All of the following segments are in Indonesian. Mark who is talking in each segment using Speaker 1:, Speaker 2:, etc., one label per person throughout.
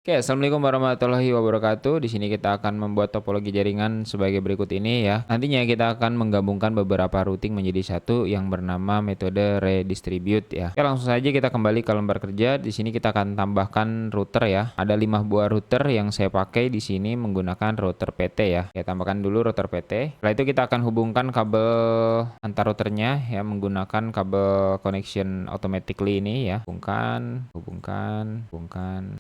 Speaker 1: Oke, assalamualaikum warahmatullahi wabarakatuh. Di sini kita akan membuat topologi jaringan sebagai berikut ini ya. Nantinya kita akan menggabungkan beberapa routing menjadi satu yang bernama metode redistribute ya. Oke, langsung saja kita kembali ke lembar kerja. Di sini kita akan tambahkan router ya. Ada 5 buah router yang saya pakai di sini menggunakan router PT ya. Saya tambahkan dulu router PT. Setelah itu kita akan hubungkan kabel antar routernya ya menggunakan kabel connection automatically ini ya. Hubungkan.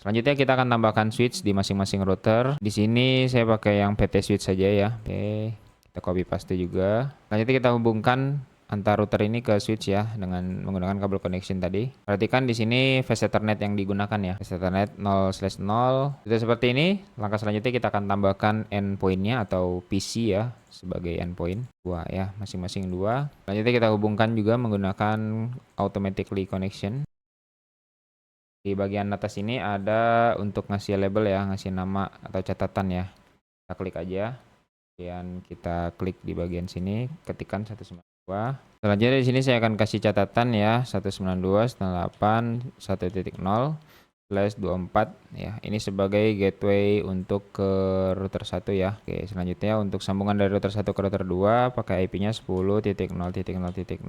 Speaker 1: Selanjutnya kita akan tambahkan switch di masing-masing router. Di sini saya pakai yang PT switch saja ya. Oke, kita copy paste juga. Selanjutnya kita hubungkan antar router ini ke switch ya dengan menggunakan kabel connection tadi. Perhatikan di sini fast Ethernet yang digunakan ya. Fast Ethernet 0/0. Itu seperti ini. Langkah selanjutnya kita akan tambahkan endpoint-nya atau PC ya sebagai endpoint. Dua ya, masing-masing dua. Selanjutnya kita hubungkan juga menggunakan automatically connection. Di bagian atas ini ada untuk ngasih label ya, ngasih nama atau catatan ya. Kita klik aja. Kemudian kita klik di bagian sini, ketikkan 192. Selanjutnya di sini saya akan kasih catatan ya, 192.168.1.0/24 ya. Ini sebagai gateway untuk ke router 1 ya. Oke, selanjutnya untuk sambungan dari router 1 ke router 2 pakai IP-nya 10.0.0.0.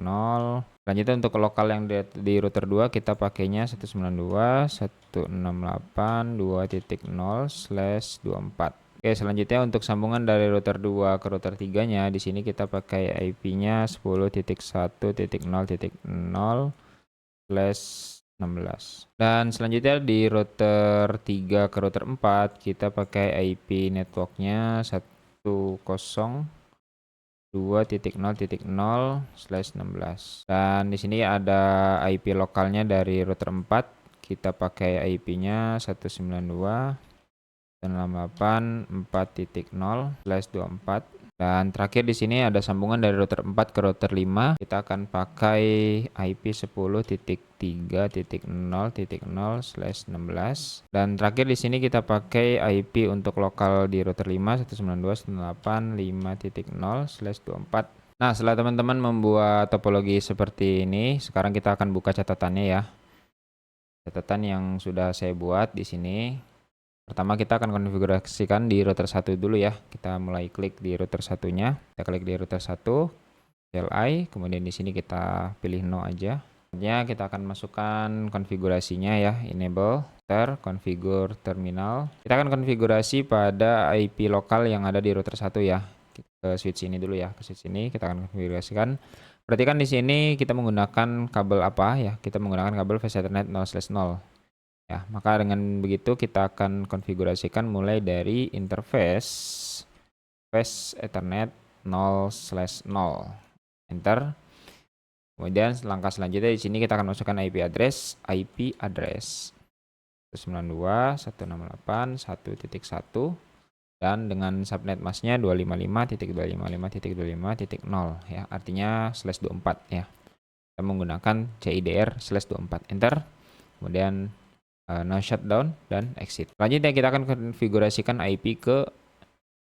Speaker 1: Selanjutnya untuk lokal yang di router 2 kita pakainya 192.168.2.0/24. Oke, selanjutnya untuk sambungan dari router 2 ke router 3-nya di sini kita pakai IP-nya 10.1.0/16. Dan selanjutnya di router 3 ke router 4 kita pakai IP networknya 102.0.0/16. Dan di sini ada IP lokalnya dari router 4. Kita pakai IP-nya 192.168.4.0/24. Dan terakhir di sini ada sambungan dari router 4 ke router 5. Kita akan pakai IP 10.3.0.0/16. Dan terakhir di sini kita pakai IP untuk lokal di router 5 192.168.5.0/24. Nah, setelah teman-teman membuat topologi seperti ini, sekarang kita akan buka catatannya ya. Catatan yang sudah saya buat di sini. Pertama kita akan konfigurasikan di router 1 dulu ya. Kita mulai klik di router 1-nya. Kita klik di router 1, CLI, kemudian di sini kita pilih no aja. Selanjutnya kita akan masukkan konfigurasinya ya, enable configure terminal. Kita akan konfigurasi pada IP lokal yang ada di router 1 ya. Ke switch ini dulu ya, ke switch ini kita akan konfigurasikan. Perhatikan di sini kita menggunakan kabel apa ya? Kita menggunakan kabel fast Ethernet 0/0. Ya, maka dengan begitu kita akan konfigurasikan mulai dari interface fast Ethernet 0/0. Enter. Kemudian langkah selanjutnya di sini kita akan masukkan IP address 192.168.1.1 dan dengan subnet masknya 255.255.25.0 ya, artinya /24 ya. Kita menggunakan CIDR/24. Enter. Kemudian no shutdown dan exit. Selanjutnya kita akan konfigurasikan IP ke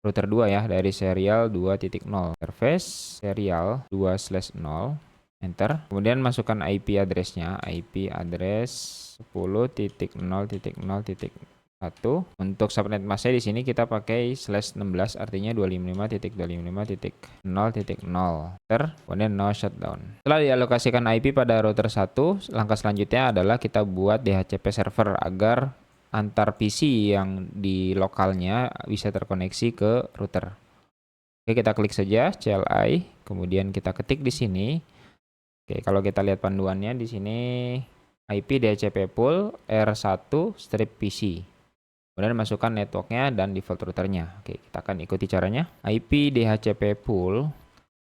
Speaker 1: router 2 ya dari serial 2.0. Interface serial 2/0. Enter. Kemudian masukkan IP address-nya, IP address 10.0.0.1. Untuk subnet masknya di sini kita pakai /16 artinya 255.255.0.0. Enter. Kemudian no shutdown. Setelah dialokasikan IP pada router 1, langkah selanjutnya adalah kita buat DHCP server agar antar PC yang di lokalnya bisa terkoneksi ke router. Oke, kita klik saja CLI, kemudian kita ketik di sini. Oke, kalau kita lihat panduannya di sini IP DHCP pool R1/PC. Kemudian masukkan networknya dan default routernya. Oke, kita akan ikuti caranya. IP DHCP pool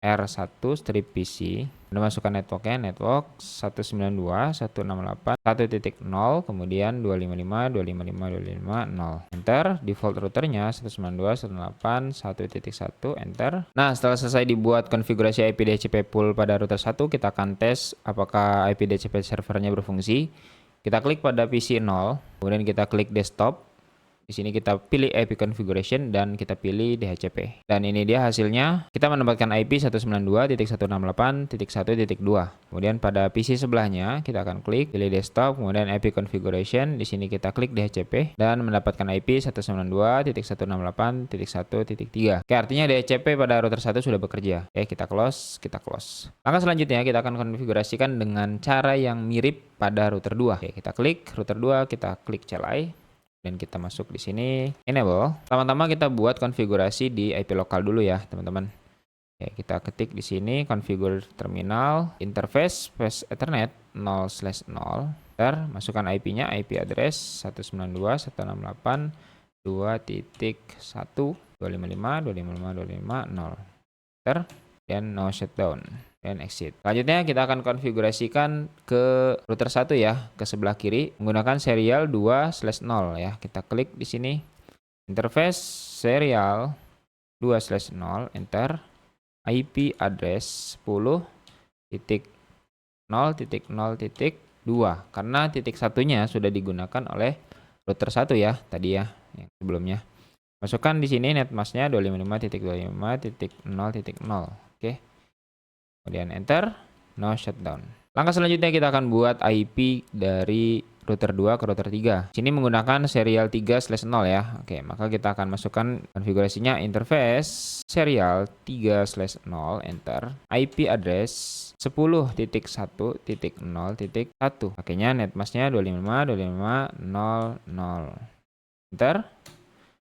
Speaker 1: R1/PC. Kemudian masukkan networknya, network 192.168.1.0, kemudian 255.255.255.0. Enter. Default routernya 192.168.1.1. Enter. Nah, setelah selesai dibuat konfigurasi IP DHCP pool pada router 1, kita akan tes apakah IP DHCP servernya berfungsi. Kita klik pada PC 0, kemudian kita klik desktop. Di sini kita pilih IP configuration dan kita pilih DHCP. Dan ini dia hasilnya. Kita menempatkan IP 192.168.1.2. Kemudian pada PC sebelahnya kita akan klik pilih desktop, kemudian IP configuration. Di sini kita klik DHCP dan mendapatkan IP 192.168.1.3. Oke, artinya DHCP pada router 1 sudah bekerja. Oke, kita close. Langkah selanjutnya kita akan konfigurasikan dengan cara yang mirip pada router 2. Oke, kita klik router 2, kita klik CLI. Dan kita masuk di sini enable. Pertama-tama kita buat konfigurasi di IP lokal dulu ya, teman-teman. Oke, kita ketik di sini configure terminal interface space ethernet 0/0. Masukkan IP-nya, IP address 192.168.2.1.255.255.255.0. Dan no shutdown dan exit. Selanjutnya kita akan konfigurasikan ke router 1 ya, ke sebelah kiri menggunakan serial 2/0 ya. Kita klik di sini interface serial 2/0, enter. IP address 10.0.0.2 karena titik satunya sudah digunakan oleh router 1 ya tadi ya, yang sebelumnya. Masukkan di sini netmasknya 255.25.0.0. Oke. Kemudian enter, no shutdown. Langkah selanjutnya kita akan buat IP dari router 2 ke router 3. Sini menggunakan serial 3/0 ya. Oke, maka kita akan masukkan konfigurasinya interface serial 3/0, enter. IP address 10.1.0.1. Pakainya netmasknya 255.255.0.0. Enter,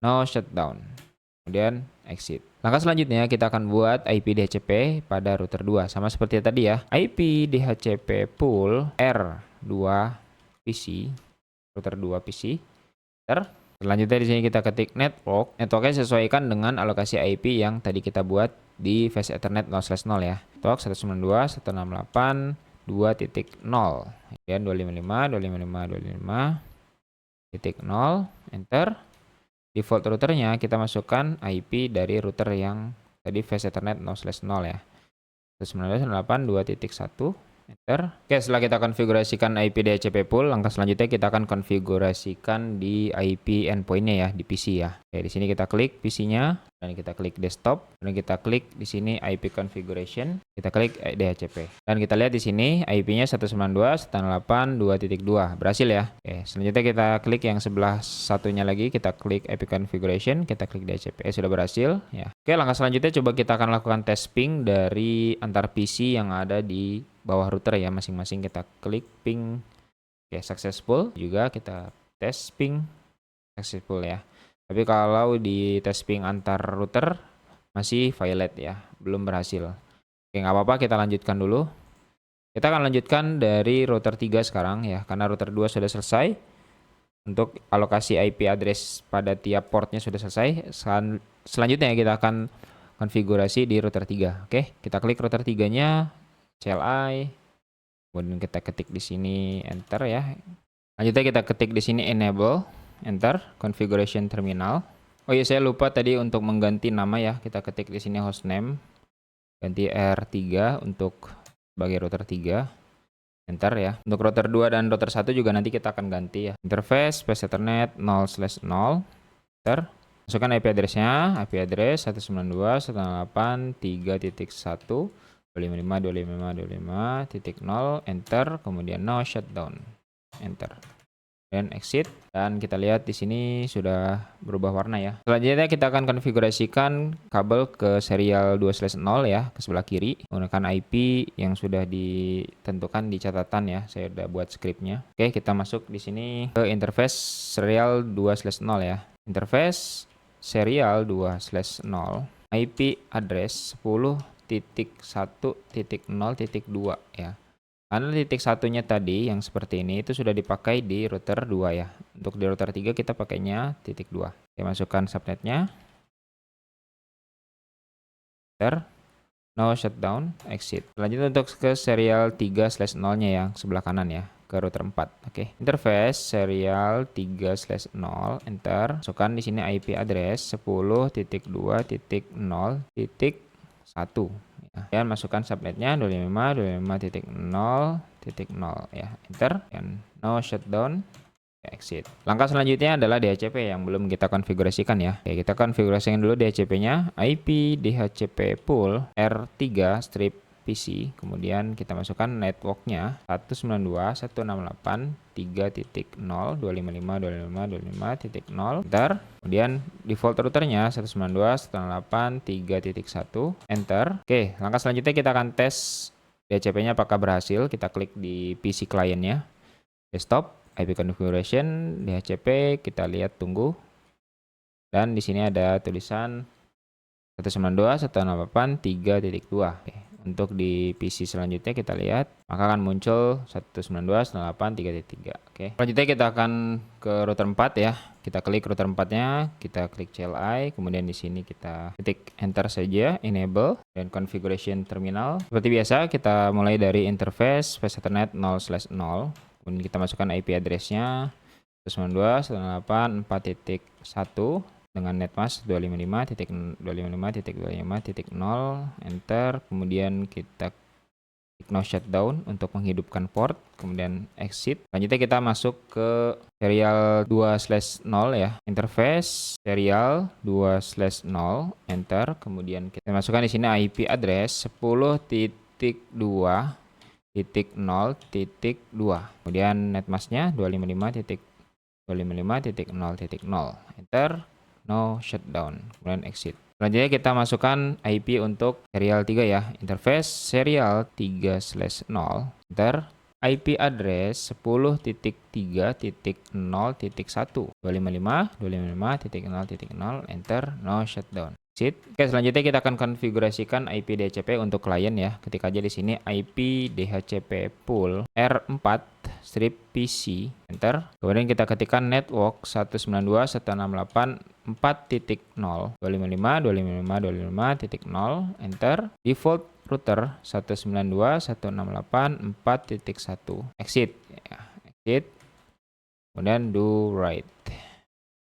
Speaker 1: no shutdown. Kemudian exit. Langkah selanjutnya kita akan buat IP DHCP pada router 2 sama seperti tadi ya. IP DHCP pool R2 PC, router 2 PC. Selanjutnya di sini kita ketik network. Networknya sesuaikan dengan alokasi IP yang tadi kita buat di Fast Ethernet 0/0 ya. Network 192.168.2.0. Kemudian 255.255.255.0, enter. Default routernya kita masukkan IP dari router yang tadi Fast Ethernet 0/0 ya. 192.168.2.1, enter. Oke, setelah kita konfigurasikan IP DHCP pool, langkah selanjutnya kita akan konfigurasikan di IP endpoint-nya ya, di PC ya. Oke, di sini kita klik PC-nya dan kita klik desktop, dan kita klik di sini IP configuration, kita klik DHCP. Dan kita lihat di sini IP-nya 192.168.2.2. Berhasil ya. Oke, selanjutnya kita klik yang sebelah satunya lagi, kita klik IP configuration, kita klik DHCP. Sudah berhasil ya. Oke, langkah selanjutnya coba kita akan lakukan tes ping dari antar PC yang ada di bawah router ya, masing-masing kita klik ping. Oke, successful. Juga kita tes ping successful ya. Tapi kalau di tes ping antar router masih violet ya, belum berhasil. Oke, nggak apa-apa, kita lanjutkan dulu. Kita akan lanjutkan dari router 3 sekarang ya, karena router 2 sudah selesai. Untuk alokasi IP address pada tiap portnya sudah selesai. Selanjutnya kita akan konfigurasi di router 3. Oke, kita klik router 3-nya, CLI. Kemudian kita ketik di sini enter ya. Lanjutnya kita ketik di sini enable, enter, configuration terminal. Oh iya, saya lupa tadi untuk mengganti nama ya. Kita ketik di sini hostname, ganti R3 untuk sebagai router 3. Enter ya. Untuk router 2 dan router 1 juga nanti kita akan ganti ya. Interface space ethernet 0/0. Enter. Masukkan IP address-nya, IP address 192.168.3.1. 255.255.255.0, enter, kemudian no shutdown, enter, dan exit. Dan kita lihat di sini sudah berubah warna ya. Selanjutnya kita akan konfigurasikan kabel ke serial 2/0 ya, ke sebelah kiri menggunakan IP yang sudah ditentukan di catatan ya. Saya udah buat scriptnya. Oke, kita masuk di sini ke interface serial 2/0 ya. Interface serial 2/0, IP address 10.1.0.2 ya. Karena titik satunya tadi yang seperti ini itu sudah dipakai di router 2 ya. Untuk di router 3 kita pakainya titik 2. Oke, masukkan subnetnya. Enter. No shutdown, exit. Selanjutnya untuk ke serial 3/0-nya yang sebelah kanan ya, ke router 4. Oke. Interface serial 3/0, enter. Masukkan di sini IP address 10.2.0.1 ya. Dan masukkan subnetnya 255.255.0.0 ya, enter, dan no shutdown, exit. Langkah selanjutnya adalah DHCP yang belum kita konfigurasikan ya. Oke, kita konfigurasikan dulu DHCP-nya. IP DHCP pool R3 strip PC, kemudian kita masukkan networknya 192.168.3.0.255.255.255.0, enter. Kemudian default routernya 192.168.3.1, enter. Oke, langkah selanjutnya kita akan tes DHCP-nya apakah berhasil. Kita klik di PC client-nya, desktop, IP configuration, DHCP, kita lihat tunggu. Dan di sini ada tulisan 192.168.3.2. Oke. Untuk di PC selanjutnya kita lihat, maka akan muncul 192.168.3.3. Oke. Selanjutnya kita akan ke router 4 ya. Kita klik router 4-nya, kita klik CLI, kemudian di sini kita ketik enter saja, enable dan configuration terminal. Seperti biasa, kita mulai dari interface Space Ethernet 0/0. Kemudian kita masukkan IP address-nya 192.168.4.1 dengan netmask 255.255.255.0, enter. Kemudian kita klik no shutdown untuk menghidupkan port, kemudian exit. Selanjutnya kita masuk ke serial 2/0 ya, interface serial 2/0, enter. Kemudian kita masukkan di sini IP address 10.2.0.2, kemudian netmasknya 255.255.0.0, enter. No shutdown, kemudian exit. Selanjutnya kita masukkan IP untuk serial 3 ya, interface serial 3/0, enter. IP address 10.3.0.1, 255.255.0.0, enter. No shutdown, exit. Oke, selanjutnya kita akan konfigurasikan IP DHCP untuk klien ya. Ketik aja di sini IP DHCP pool R4 strip PC, enter. Kemudian kita ketikkan network 192.168.4.0, 255.255.255.0, enter. Default router 192.168.4.1, exit ya, exit. Kemudian do right,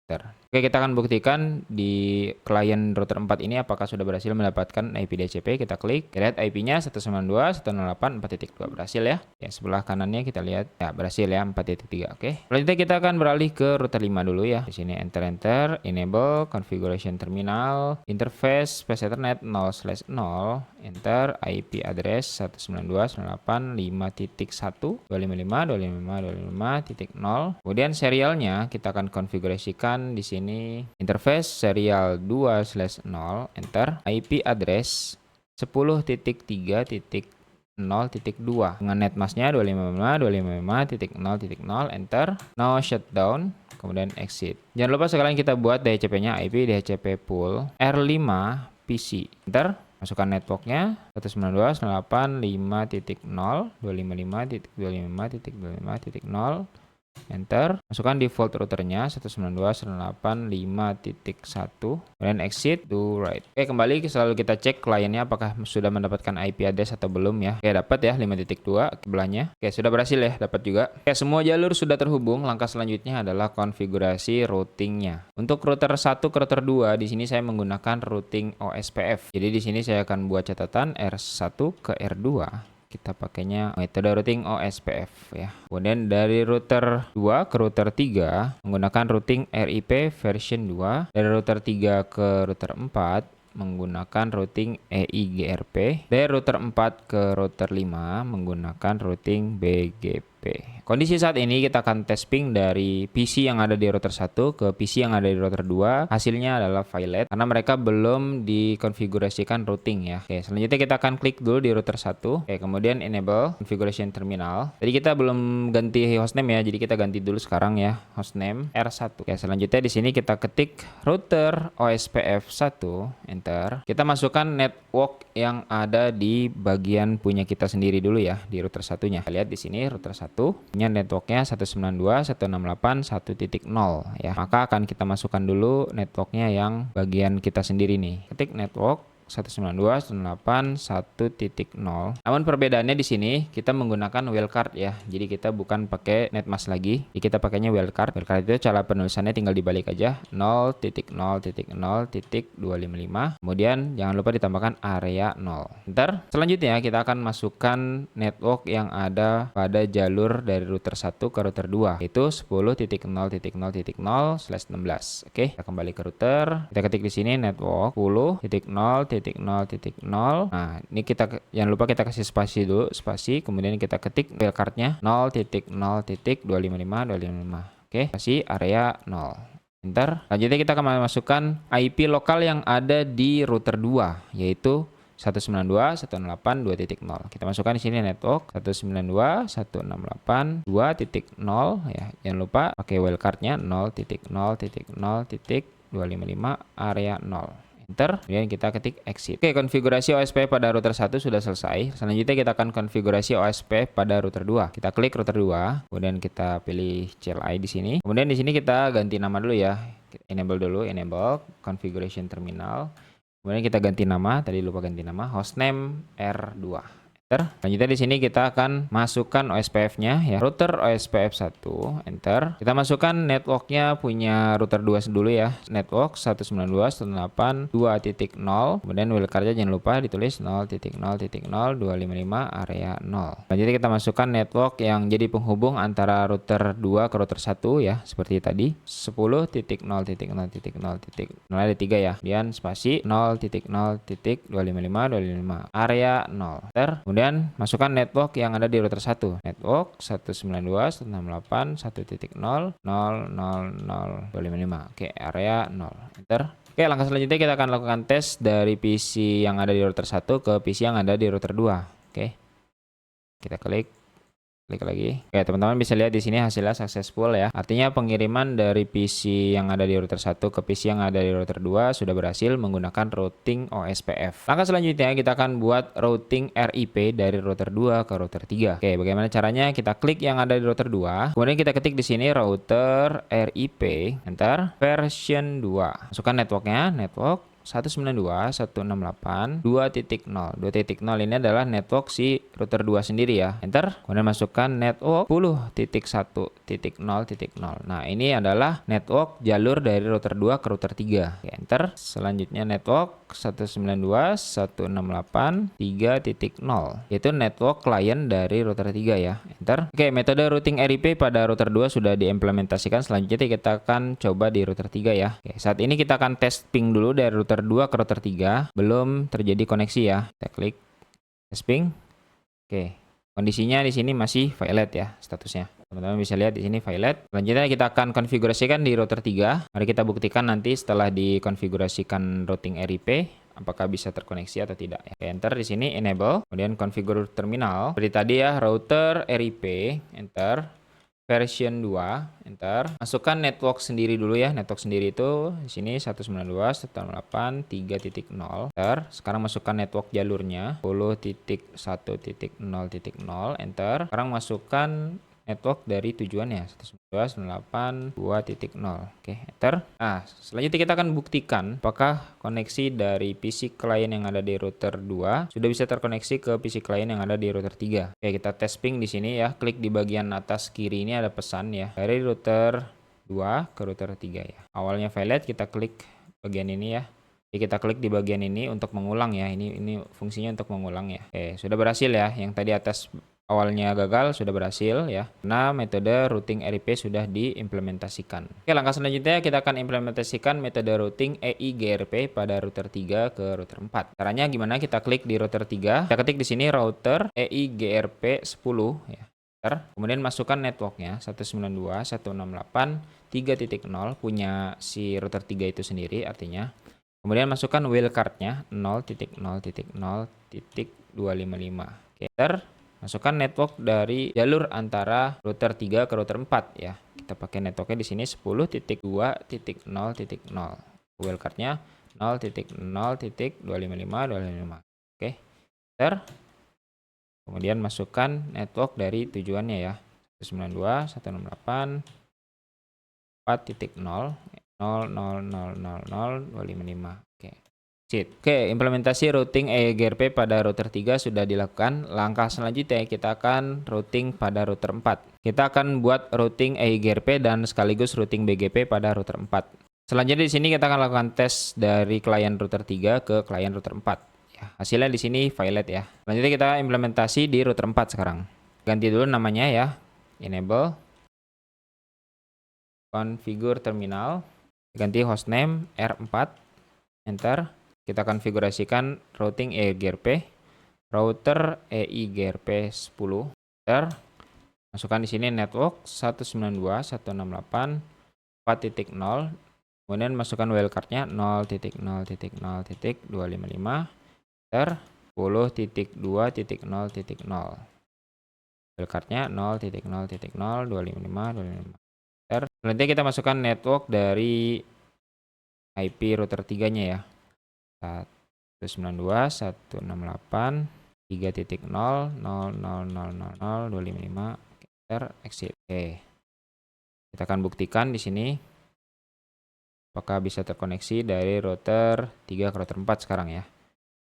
Speaker 1: enter. Oke, kita akan buktikan di klien router 4 ini apakah sudah berhasil mendapatkan IP DHCP. Kita klik, kita lihat IP-nya 192.168.4.2 berhasil ya. Ya, sebelah kanannya kita lihat ya berhasil ya 4.3. Oke. Selanjutnya kita akan beralih ke router 5 dulu ya. Di sini enter, enable configuration terminal, interface Space Ethernet 0/0, enter. IP address 192.168.5.1, 255.255.255.0. Kemudian serialnya kita akan konfigurasikan di sini interface serial 2/0, enter. IP address 10.3.0.2 dengan netmasknya 255.255.0.0, enter. No shutdown, kemudian exit. Jangan lupa sekalian kita buat DHCP-nya IP DHCP pool R5 PC, enter. Masukkan networknya 192.168.5.0, 255.255.255.0, enter. Masukkan default routernya 192.168.5.1, kemudian exit, do right. Oke, kembali selalu kita cek kliennya apakah sudah mendapatkan IP address atau belum ya. Oke, dapat ya 5.2 sebelahnya. Oke, sudah berhasil ya, dapat juga. Oke, semua jalur sudah terhubung. Langkah selanjutnya adalah konfigurasi routingnya. Untuk router 1 ke router 2 di sini saya menggunakan routing OSPF. Jadi di sini saya akan buat catatan R1 ke R2. Kita pakainya metode routing OSPF ya. Kemudian dari router 2 ke router 3 menggunakan routing RIP version 2. Dari router 3 ke router 4 menggunakan routing EIGRP. Dari router 4 ke router 5 menggunakan routing BGP. Kondisi saat ini kita akan tes ping dari PC yang ada di router 1 ke PC yang ada di router 2. Hasilnya adalah violet karena mereka belum dikonfigurasikan routing ya. Oke, selanjutnya kita akan klik dulu di router 1. Oke, kemudian enable configuration terminal. Tadi kita belum ganti hostname ya, jadi kita ganti dulu sekarang ya, hostname R1. Oke, selanjutnya di sini kita ketik router OSPF 1, enter. Kita masukkan network yang ada di bagian punya kita sendiri dulu ya, di router satunya. Kita lihat di sini router 1 punya networknya 192.168.1.0 ya. Maka akan kita masukkan dulu networknya yang bagian kita sendiri nih. Ketik network 192.168.1.0. Namun perbedaannya di sini kita menggunakan wildcard ya. Jadi kita bukan pakai netmask lagi. Jadi kita pakainya wildcard. Wildcard itu cara penulisannya tinggal dibalik aja 0.0.0.255. Kemudian jangan lupa ditambahkan area 0. Enter. Selanjutnya kita akan masukkan network yang ada pada jalur dari router 1 ke router 2, yaitu 10.0.0.0/16. Oke, kita kembali ke router. Kita ketik di sini network 10.0.0.0. Nah, ini kita jangan lupa kita kasih spasi dulu, spasi, kemudian kita ketik wildcardnya 0.0.255.255. Oke, kasih area 0. Enter. Selanjutnya kita akan masukkan IP lokal yang ada di router 2, yaitu 192.168.2.0. Kita masukkan di sini network 192.168.2.0 ya. Jangan lupa pakai wildcardnya 0.0.0.255 area 0. Enter. Kemudian kita ketik exit. Oke, konfigurasi OSP pada router 1 sudah selesai. Selanjutnya kita akan konfigurasi OSP pada router 2. Kita klik router 2, kemudian kita pilih CLI di sini. Kemudian di sini kita ganti nama dulu ya. Enable dulu, enable configuration terminal. Kemudian kita ganti nama, tadi lupa ganti nama, hostname R2. Enter. Selanjutnya di sini kita akan masukkan OSPF-nya ya. Router OSPF 1, enter. Kita masukkan networknya punya router 2 dulu ya. Network 192.168.2.0. Kemudian wildcardnya jangan lupa ditulis 0.0.0.255 area 0. Selanjutnya kita masukkan network yang jadi penghubung antara router 2 ke router 1 ya, seperti tadi. 10.0.0.0. Ada 3 ya. Kemudian spasi 0.0.255.255 area 0. Enter. Kemudian masukkan network yang ada di router 1. Network 192.168.0.0.0.255. Oke, area 0. Enter. Oke, langkah selanjutnya kita akan lakukan tes dari PC yang ada di router 1 ke PC yang ada di router 2. Oke. Kita klik lagi. Oke, teman-teman bisa lihat di sini hasilnya successful ya. Artinya pengiriman dari PC yang ada di router 1 ke PC yang ada di router 2 sudah berhasil menggunakan routing OSPF. Langkah selanjutnya kita akan buat routing RIP dari router 2 ke router 3. Oke, bagaimana caranya? Kita klik yang ada di router 2. Kemudian kita ketik di sini router RIP, enter, version 2. Masukkan networknya, network 192.168.2.0. 2.0 ini adalah network si router 2 sendiri ya. Enter. Kemudian masukkan network 10.1.0.0. Nah, ini adalah network jalur dari router 2 ke router 3. Oke, enter. Selanjutnya network 192.168.3.0, yaitu network client dari router 3 ya. Enter. Oke, metode routing RIP pada router 2 sudah diimplementasikan. Selanjutnya kita akan coba di router 3 ya. Oke, saat ini kita akan tes ping dulu dari router 2 ke router 3. Belum terjadi koneksi ya. Kita klik tes ping. Oke, kondisinya di sini masih violet ya statusnya. Teman-teman bisa lihat di sini violet. Selanjutnya kita akan konfigurasikan di router 3. Mari kita buktikan nanti setelah dikonfigurasikan routing RIP apakah bisa terkoneksi atau tidak ya. Oke, enter di sini enable, kemudian configure terminal. Seperti tadi ya, router RIP, enter. Version 2, enter. Masukkan network sendiri dulu ya. Network sendiri itu di sini 192.168.3.0. Enter. Sekarang masukkan network jalurnya 10.1.0.0, enter. Sekarang masukkan network dari tujuannya 192.168.2.0. Oke, enter. Nah, selanjutnya kita akan buktikan apakah koneksi dari PC client yang ada di router 2 sudah bisa terkoneksi ke PC client yang ada di router 3. Oke, kita tes ping di sini ya. Klik di bagian atas kiri ini ada pesan ya. Dari router 2 ke router 3 ya. Awalnya violet, kita klik bagian ini ya. Jadi kita klik di bagian ini untuk mengulang ya. Ini fungsinya untuk mengulang ya. Oke, sudah berhasil ya. Yang tadi atas awalnya gagal sudah berhasil ya, karena metode routing RIP sudah diimplementasikan. Oke, langkah selanjutnya kita akan implementasikan metode routing EIGRP pada router 3 ke router 4. Caranya gimana? Kita klik di router 3, kita ketik di sini router EIGRP 10 ya. Kemudian masukkan networknya 192.168.3.0 punya si router 3 itu sendiri artinya. Kemudian masukkan wildcardnya 0.0.0.255. Oke, masukkan network dari jalur antara router 3 ke router 4 ya. Kita pakai networknya di sini 10.2.0.0. Wildcardnya 0.0.255.255. Oke. Enter. Kemudian masukkan network dari tujuannya ya. 192.168.4.0 0.0.0.0.255. Oke. Oke, implementasi routing EGRP pada router 3 sudah dilakukan. Langkah selanjutnya kita akan routing pada router 4. Kita akan buat routing EGRP dan sekaligus routing BGP pada router 4. Selanjutnya di sini kita akan lakukan tes dari klien router 3 ke klien router 4. Ya, hasilnya di sini violet ya. Selanjutnya kita implementasi di router 4 sekarang. Ganti dulu namanya ya. Enable configure terminal. Ganti hostname R4. Enter. Kita konfigurasikan routing EIGRP, router EIGRP 10. Enter. Masukkan di sini network 192.168.4.0. Kemudian masukkan wildcardnya 0.0.0.255. Enter. 10.2.0.0. Wildcardnya 0.0.0.255. Enter. Selanjutnya kita masukkan network dari IP router 3-nya ya. 192.168.3.0.000.000.255. Enter, exit. Oke. Kita akan buktikan di sini apakah bisa terkoneksi dari router 3 ke router 4 sekarang ya.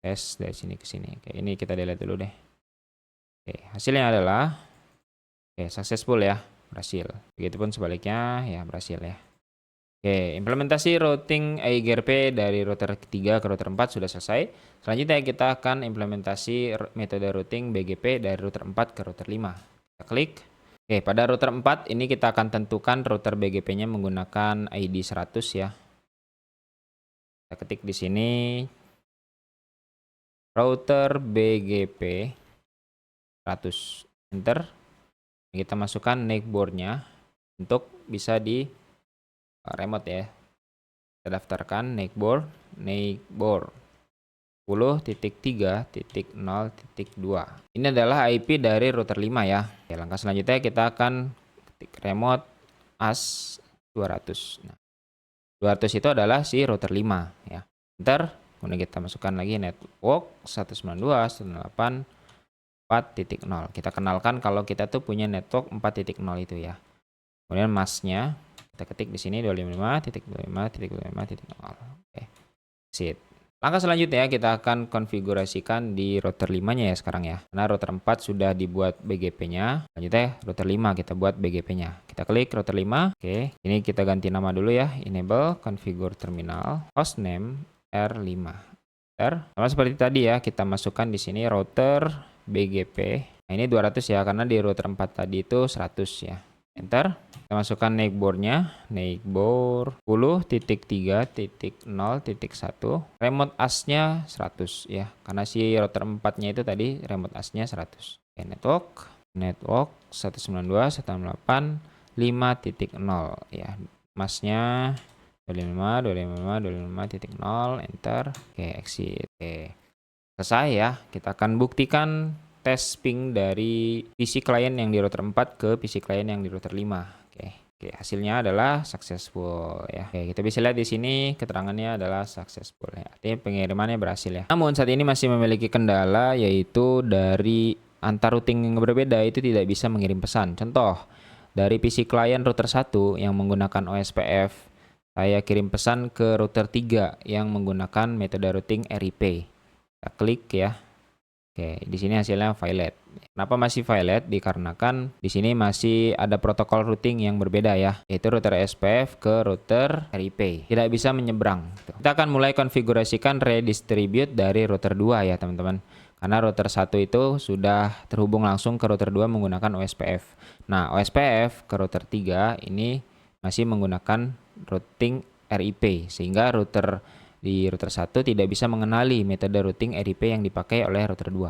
Speaker 1: Tes dari sini ke sini. Oke, ini kita delete dulu deh. Oke, hasilnya adalah successful ya, berhasil. Begitupun sebaliknya ya, berhasil ya. Oke, implementasi routing EIGRP dari router 3 ke router 4 sudah selesai. Selanjutnya kita akan implementasi metode routing BGP dari router 4 ke router 5. Kita klik. Oke, pada router 4 ini kita akan tentukan router BGP-nya menggunakan ID 100 ya. Kita ketik di sini router BGP 100. Enter. Kita masukkan neighbor-nya untuk bisa di remote ya. Kita daftarkan neighbor 10.3.0.2. Ini adalah IP dari router 5 ya. Oke, langkah selanjutnya kita akan ketik remote AS 200. Nah, 200 itu adalah si router 5 ya. Enter. Kemudian kita masukkan lagi network 192.168.4.0. Kita kenalkan kalau kita tuh punya network 4.0 itu ya. Kemudian masknya kita ketik di sini 255.25.25.0. Oke. Exit. Langkah selanjutnya kita akan konfigurasikan di router 5-nya ya sekarang ya. Karena router 4 sudah dibuat BGP-nya. Selanjutnya router 5 kita buat BGP-nya. Kita klik router 5. Oke, ini kita ganti nama dulu ya. Enable configure terminal hostname R5. Enter. Sama seperti tadi ya, kita masukkan di sini router BGP. Nah, ini 200 ya karena di router 4 tadi itu 100 ya. Enter. Kita masukkan neighbor-nya, neighbor 10.3.0.1. Remote AS-nya 100 ya, karena si router 4-nya itu tadi remote AS-nya 100. Oke, network 192.168.5.0 ya. MAS-nya 255.255.255.0. Enter. Oke, exit. Oke. Selesai ya. Kita akan buktikan tes ping dari PC client yang di router 4 ke PC client yang di router 5. Oke, hasilnya adalah successful ya. Oke, kita bisa lihat di sini keterangannya adalah successful ya. Artinya pengirimannya berhasil ya. Namun saat ini masih memiliki kendala, yaitu dari antar routing yang berbeda itu tidak bisa mengirim pesan. Contoh, dari PC client router 1 yang menggunakan OSPF, saya kirim pesan ke router 3 yang menggunakan metode routing RIP. Kita klik ya. Oke, di sini hasilnya violet. Kenapa masih violet? Dikarenakan di sini masih ada protokol routing yang berbeda ya, yaitu router SPF ke router RIP. Tidak bisa menyeberang. Kita akan mulai konfigurasikan redistribute dari router 2 ya teman-teman. Karena router 1 itu sudah terhubung langsung ke router 2 menggunakan OSPF. Nah, OSPF ke router 3 ini masih menggunakan routing RIP, sehingga di router 1 tidak bisa mengenali metode routing RIP yang dipakai oleh router 2,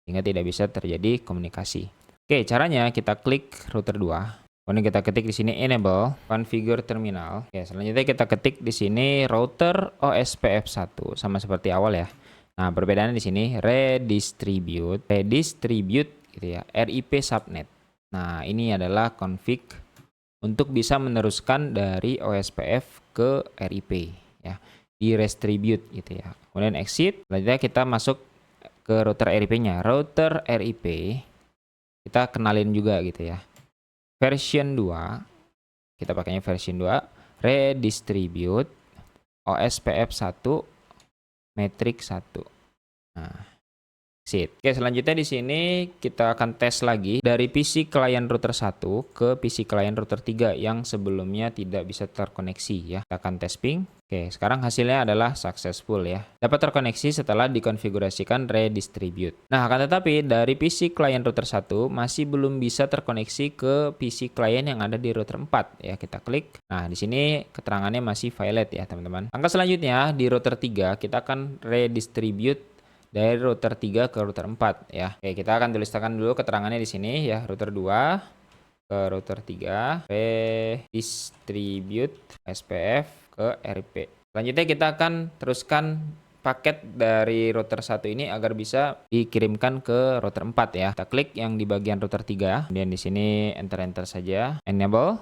Speaker 1: sehingga tidak bisa terjadi komunikasi. Oke, caranya kita klik router 2. Kemudian kita ketik di sini enable configure terminal. Oke, selanjutnya kita ketik di sini router OSPF 1 sama seperti awal ya. Nah, perbedaannya di sini redistribute gitu ya, RIP subnet. Nah, ini adalah config untuk bisa meneruskan dari OSPF ke RIP ya. Di redistribute gitu ya. Kemudian exit. Selanjutnya kita masuk ke router RIP-nya. Router RIP kita kenalin juga gitu ya. Version 2. Kita pakainya version 2. Redistribute OSPF 1 matric 1. Nah, exit. Oke, selanjutnya di sini kita akan tes lagi dari PC client router 1 ke PC client router 3 yang sebelumnya tidak bisa terkoneksi ya. Kita akan tes ping. Oke, sekarang hasilnya adalah successful ya. Dapat terkoneksi setelah dikonfigurasikan redistribute. Nah, akan tetapi dari PC client router 1 masih belum bisa terkoneksi ke PC client yang ada di router 4 ya. Kita klik. Nah, di sini keterangannya masih valid ya, teman-teman. Langkah selanjutnya di router 3 kita akan redistribute dari router 3 ke router 4 ya. Oke, kita akan tuliskan dulu keterangannya di sini ya. Router 2 ke router 3, redistribute SPF ke RIP. Selanjutnya kita akan teruskan paket dari router 1 ini agar bisa dikirimkan ke router 4 ya. Kita klik yang di bagian router 3, kemudian di sini enter saja. Enable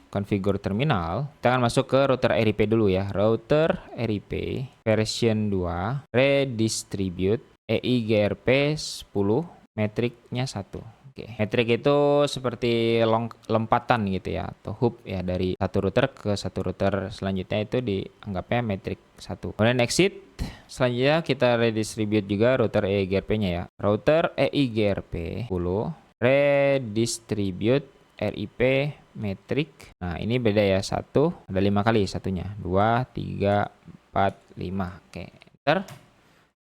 Speaker 1: configure terminal. Kita akan masuk ke router RIP dulu ya. Router RIP version 2, redistribute EIGRP 10, metriknya 1. Oke. Metrik itu seperti lompatan gitu ya, atau hub ya, dari satu router ke satu router selanjutnya itu dianggapnya metrik 1. Kemudian exit. Selanjutnya kita redistribute juga router EIGRP-nya ya. Router EIGRP 10, redistribute RIP metrik. Nah, ini beda ya, 1 ada 5 kali satunya. 2, 3, 4, 5. Oke, enter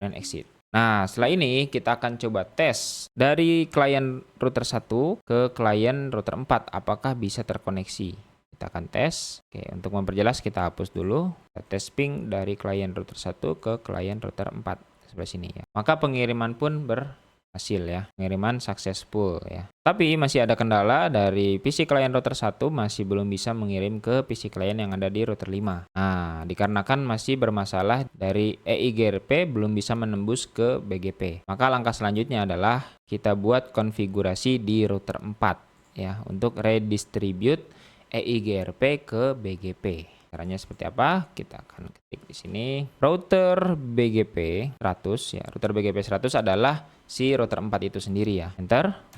Speaker 1: dan exit. Nah, setelah ini kita akan coba tes dari klien router 1 ke klien router 4 apakah bisa terkoneksi. Kita akan tes. Oke, untuk memperjelas kita hapus dulu. Kita tes ping dari klien router 1 ke klien router 4 sebelah sini ya. Maka pengiriman pun berhasil ya. Pengiriman successful ya. Tapi masih ada kendala dari PC client router 1 masih belum bisa mengirim ke PC client yang ada di router 5. Nah, dikarenakan masih bermasalah dari EIGRP belum bisa menembus ke BGP. Maka langkah selanjutnya adalah kita buat konfigurasi di router 4 ya untuk redistribute EIGRP ke BGP. Caranya seperti apa? Kita akan ketik di sini. Router BGP 100 ya. Router BGP 100 adalah si router 4 itu sendiri ya. Enter.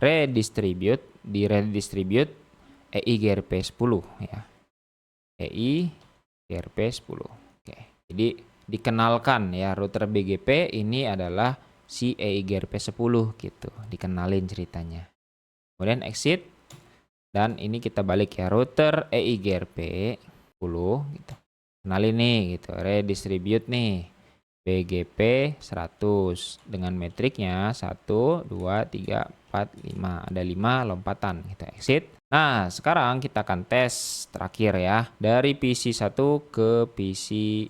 Speaker 1: Redistribute, di redistribute EIGRP 10 ya. EIGRP 10. Oke. Jadi dikenalkan ya router BGP ini adalah si EIGRP 10 gitu. Dikenalin ceritanya. Kemudian exit. Dan ini kita balik ya, router EIGRP 10 gitu. Kenalin nih gitu, redistribute nih BGP 100 dengan metriknya 1, 2, 3, 4, 5. Ada 5 lompatan gitu, exit. Nah, sekarang kita akan tes terakhir ya. Dari PC 1 ke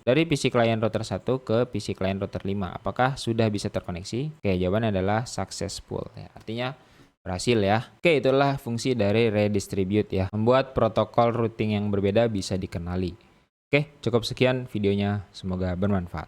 Speaker 1: dari PC client router 1 ke PC client router 5. Apakah sudah bisa terkoneksi? Oke, jawabannya adalah successful ya. Artinya berhasil ya. Oke, itulah fungsi dari redistribute ya. Membuat protokol routing yang berbeda bisa dikenali. Oke, cukup sekian videonya. Semoga bermanfaat.